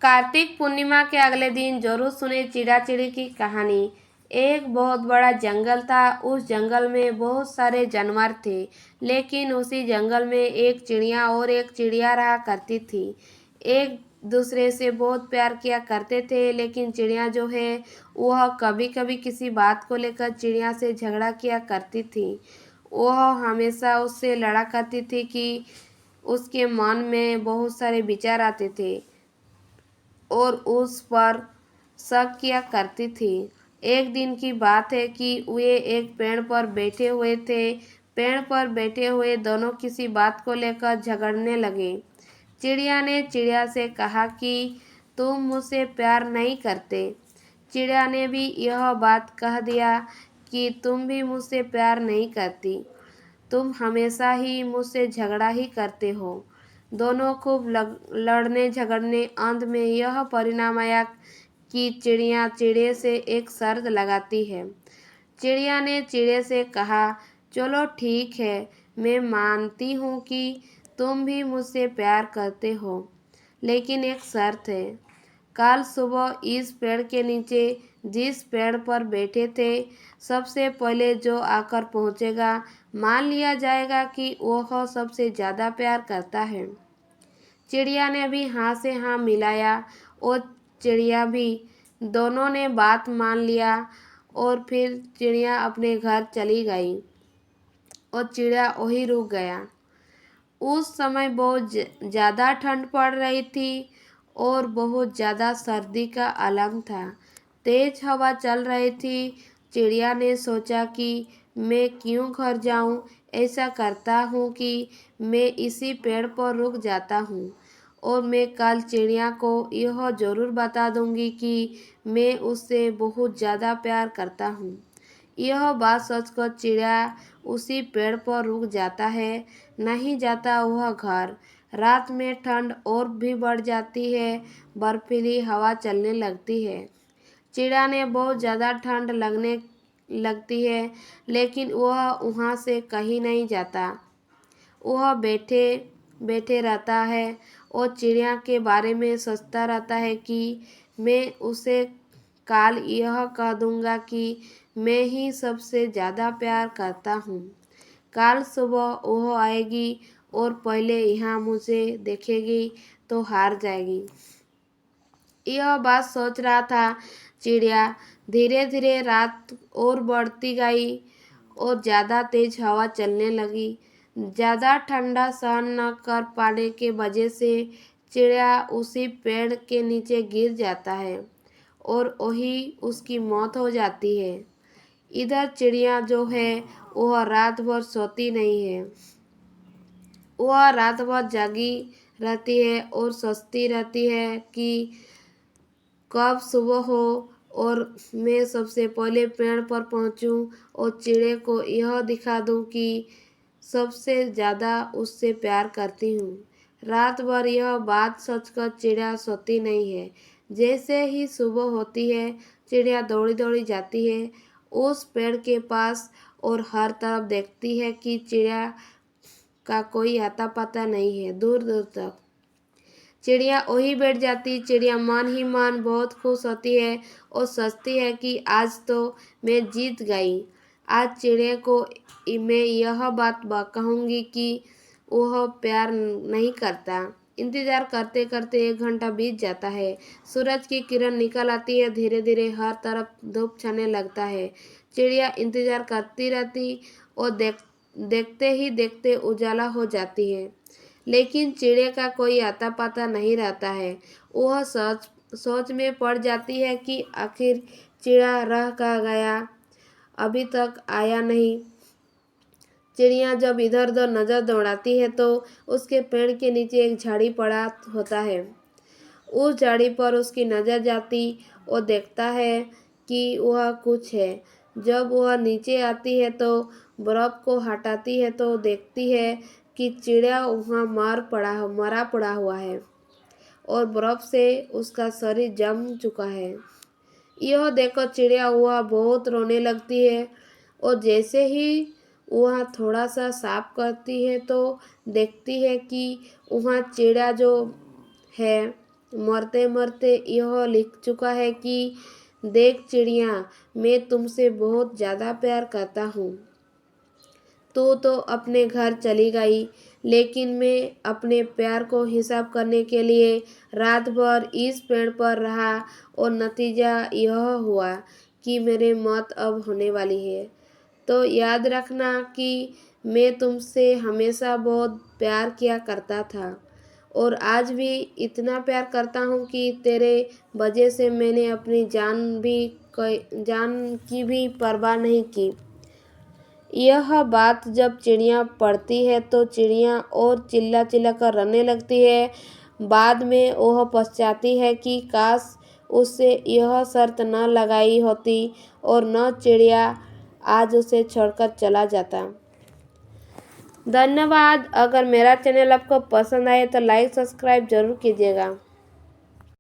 कार्तिक पूर्णिमा के अगले दिन जरूर सुने चिड़ा चिड़ी की कहानी। एक बहुत बड़ा जंगल था। उस जंगल में बहुत सारे जानवर थे, लेकिन उसी जंगल में एक चिड़िया और एक चिड़िया रहा करती थी। एक दूसरे से बहुत प्यार किया करते थे, लेकिन चिड़िया जो है वह कभी कभी किसी बात को लेकर चिड़िया से झगड़ा किया करती थी। वह हमेशा उससे लड़ा करती थी कि उसके मन में बहुत सारे विचार आते थे और उस पर शक किया करती थी। एक दिन की बात है कि वे एक पेड़ पर बैठे हुए थे। पेड़ पर बैठे हुए दोनों किसी बात को लेकर झगड़ने लगे। चिड़िया ने चिड़िया से कहा कि तुम मुझसे प्यार नहीं करते। चिड़िया ने भी यह बात कह दिया कि तुम भी मुझसे प्यार नहीं करती। तुम हमेशा ही मुझसे झगड़ा ही करते हो। दोनों खूब लड़ने झगड़ने अंत में यह परिणाम आया कि चिड़िया चिड़े से एक शर्त लगाती है। चिड़िया ने चिड़े से कहा, चलो ठीक है, मैं मानती हूँ कि तुम भी मुझसे प्यार करते हो, लेकिन एक शर्त है। कल सुबह इस पेड़ के नीचे जिस पेड़ पर बैठे थे, सबसे पहले जो आकर पहुँचेगा, मान लिया जाएगा कि वह सबसे ज़्यादा प्यार करता है। चिड़िया ने भी हाँ से हाँ मिलाया और चिड़िया भी। दोनों ने बात मान लिया और फिर चिड़िया अपने घर चली गई और चिड़िया वहीं रुक गया। उस समय बहुत ज़्यादा ठंड पड़ रही थी और बहुत ज़्यादा सर्दी का आलम था। तेज हवा चल रही थी। चिड़िया ने सोचा कि मैं क्यों घर जाऊं, ऐसा करता हूँ कि मैं इसी पेड़ पर रुक जाता हूँ और मैं कल चिड़िया को यह ज़रूर बता दूंगी कि मैं उससे बहुत ज़्यादा प्यार करता हूँ। यह बात सोचकर चिड़िया उसी पेड़ पर रुक जाता है, नहीं जाता वह घर। रात में ठंड और भी बढ़ जाती है, बर्फीली हवा चलने लगती है। चिड़िया ने बहुत ज़्यादा ठंड लगने लगती है, लेकिन वह वहाँ से कहीं नहीं जाता। वह बैठे बैठे रहता है और चिड़िया के बारे में सोचता रहता है कि मैं उसे काल यह कह दूंगा कि मैं ही सबसे ज़्यादा प्यार करता हूँ। काल सुबह वह आएगी और पहले यहाँ मुझे देखेगी तो हार जाएगी। यह बात सोच रहा था चिड़िया। धीरे धीरे रात और बढ़ती गई और ज़्यादा तेज हवा चलने लगी। ज़्यादा ठंडा सहन न कर पाने के वजह से चिड़िया उसी पेड़ के नीचे गिर जाता है और वही उसकी मौत हो जाती है। इधर चिड़िया जो है वह रात भर सोती नहीं है। वह रात भर जागी रहती है और सोचती रहती है कि कब सुबह हो और मैं सबसे पहले पेड़ पर पहुंचूं और चिड़े को यह दिखा दूं कि सबसे ज़्यादा उससे प्यार करती हूँ। रात भर यह बात सोचकर चिड़िया सोती नहीं है। जैसे ही सुबह होती है, चिड़िया दौड़ी दौड़ी जाती है उस पेड़ के पास और हर तरफ देखती है कि चिड़िया का कोई आता पता नहीं है। दूर दूर तक चिड़िया वहीं बैठ जाती। चिड़िया मन ही मन बहुत खुश होती है और सोचती है कि आज तो मैं जीत गई। आज चिड़िया को मैं यह बात कहूँगी कि वह प्यार नहीं करता। इंतज़ार करते करते 1 घंटा बीत जाता है। सूरज की किरण निकल आती है। धीरे धीरे हर तरफ धूप छाने लगता है। चिड़िया इंतज़ार करती रहती और देखते ही देखते उजाला हो जाती है, लेकिन चिड़िया का कोई आता पता नहीं रहता है। वह सोच में पड़ जाती है कि आखिर चिड़िया रह कहाँ गया, अभी तक आया नहीं। चिड़िया जब इधर उधर नज़र दौड़ाती है तो उसके पेड़ के नीचे एक झाड़ी पड़ा होता है। उस झाड़ी पर उसकी नज़र जाती और देखता है कि वह कुछ है। जब वह नीचे आती है तो बर्फ को हटाती है तो देखती है कि चिड़िया वहाँ मरा पड़ा हुआ है और बर्फ से उसका शरीर जम चुका है। यह देखकर चिड़िया वह बहुत रोने लगती है और जैसे ही वह थोड़ा सा साफ करती है तो देखती है कि वहाँ चिड़िया जो है मरते मरते यह लिख चुका है कि देख चिड़िया, मैं तुमसे बहुत ज़्यादा प्यार करता हूँ। तू तो अपने घर चली गई, लेकिन मैं अपने प्यार को हिसाब करने के लिए रात भर इस पेड़ पर रहा और नतीजा यह हुआ कि मेरी मौत अब होने वाली है। तो याद रखना कि मैं तुमसे हमेशा बहुत प्यार किया करता था और आज भी इतना प्यार करता हूँ कि तेरे वजह से मैंने अपनी जान की भी परवाह नहीं की। यह बात जब चिड़िया पढ़ती है तो चिड़िया और चिल्ला चिल्ला कर रोने लगती है। बाद में वह पछताती है कि काश उससे यह शर्त न लगाई होती और न चिड़िया आज उसे छोड़कर चला जाता। धन्यवाद। अगर मेरा चैनल आपको पसंद आए तो लाइक सब्सक्राइब जरूर कीजिएगा।